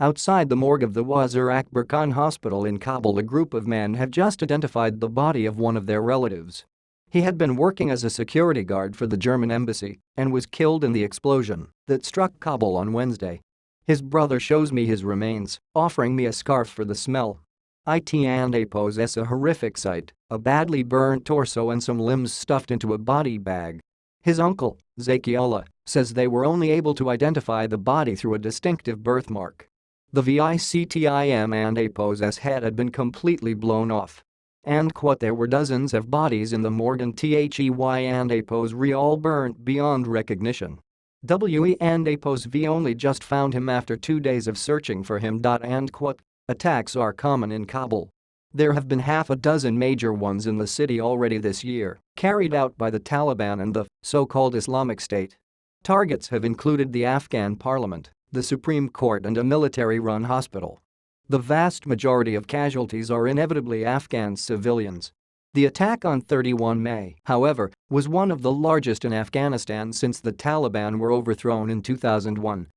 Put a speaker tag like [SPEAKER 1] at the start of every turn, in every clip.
[SPEAKER 1] Outside the morgue of the Wazir Akbar Khan Hospital in Kabul, a group of men have just identified the body of one of their relatives. He had been working as a security guard for the German embassy and was killed in the explosion that struck Kabul on Wednesday. His brother shows me his remains, offering me a scarf for the smell. It poses a horrific sight, a badly burned torso and some limbs stuffed into a body bag. His uncle, Zakiullah, says they were only able to identify the body through a distinctive birthmark. The victim and poses head had been completely blown off. There were dozens of bodies in the morgue and pose all burnt beyond recognition. We only just found him after 2 days of searching for him. Attacks are common in Kabul. There have been half a dozen major ones in the city already this year, carried out by the Taliban and the so-called Islamic State. Targets have included the Afghan parliament, the Supreme Court and a military-run hospital. The vast majority of casualties are inevitably Afghan civilians. The attack on 31 May, however, was one of the largest in Afghanistan since the Taliban were overthrown in 2001.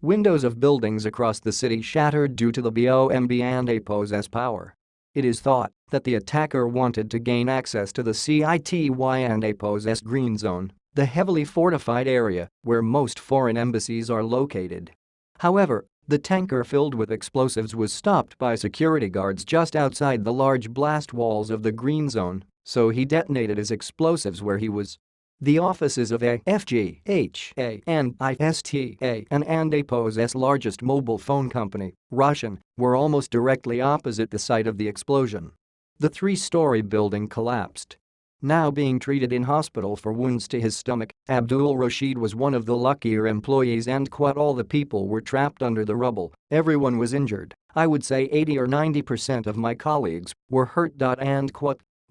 [SPEAKER 1] Windows of buildings across the city shattered due to the bomb and poses power. It is thought that the attacker wanted to gain access to the city and poses green zone, the heavily fortified area where most foreign embassies are located. However, the tanker filled with explosives was stopped by security guards just outside the large blast walls of the green zone, so he detonated his explosives where he was. The offices of FGHA and ISTA and poses largest mobile phone company, Russian, were almost directly opposite the site of the explosion. The 3-story building collapsed. Now being treated in hospital for wounds to his stomach, Abdul Rashid was one of the luckier employees and all the people were trapped under the rubble. Everyone was injured. I would say 80 or 90% of my colleagues were hurt.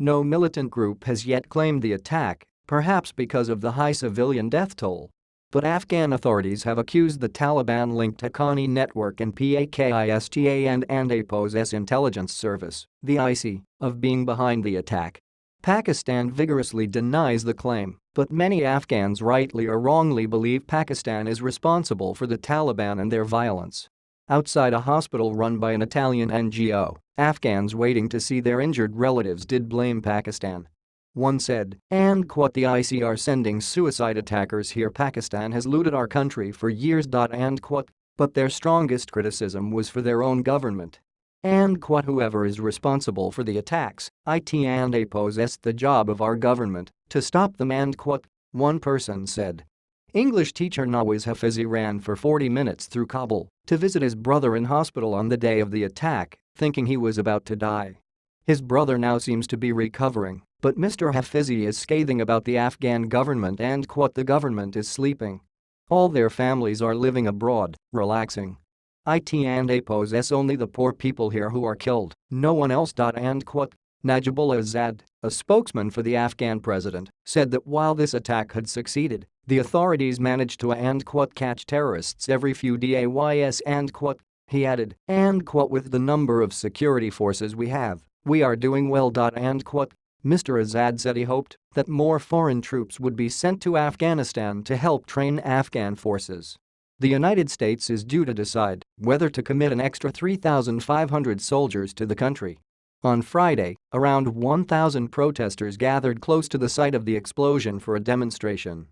[SPEAKER 1] No militant group has yet claimed the attack, perhaps because of the high civilian death toll. But Afghan authorities have accused the Taliban-linked Haqqani network and Pakistan and poses intelligence service, the IC, of being behind the attack. Pakistan vigorously denies the claim, but many Afghans rightly or wrongly believe Pakistan is responsible for the Taliban and their violence. Outside a hospital run by an Italian NGO, Afghans waiting to see their injured relatives did blame Pakistan. One said, the IC are sending suicide attackers here. Pakistan has looted our country for years. But their strongest criticism was for their own government. Whoever is responsible for the attacks, it poses the job of our government to stop them. One person said. English teacher Nawaz Hafizi ran for 40 minutes through Kabul to visit his brother in hospital on the day of the attack, thinking he was about to die. His brother now seems to be recovering, but Mr. Hafizi is scathing about the Afghan government and the government is sleeping. All their families are living abroad, relaxing. It poses only the poor people here who are killed, no one else. Najibullah Azad, a spokesman for the Afghan president, said that while this attack had succeeded, the authorities managed to catch terrorists every few days. He added, with the number of security forces we have, we are doing well. Mr. Azad said he hoped that more foreign troops would be sent to Afghanistan to help train Afghan forces. The United States is due to decide whether to commit an extra 3,500 soldiers to the country. On Friday, around 1,000 protesters gathered close to the site of the explosion for a demonstration.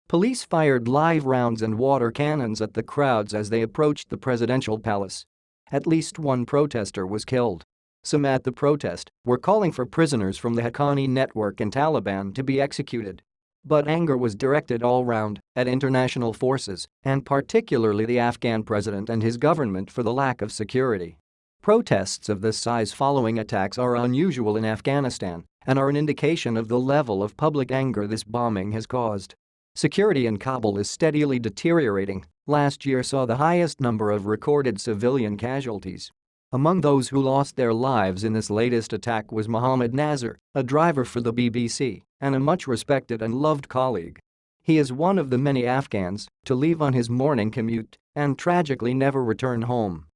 [SPEAKER 1] Police fired live rounds and water cannons at the crowds as they approached the presidential palace. At least one protester was killed. Some at the protest were calling for prisoners from the Haqqani network and Taliban to be executed. But anger was directed all round at international forces and particularly the Afghan president and his government for the lack of security. Protests of this size following attacks are unusual in Afghanistan and are an indication of the level of public anger this bombing has caused. Security in Kabul is steadily deteriorating. Last year saw the highest number of recorded civilian casualties. Among those who lost their lives in this latest attack was Mohammed Nazar, a driver for the BBC and a much respected and loved colleague. He is one of the many Afghans to leave on his morning commute and tragically never return home.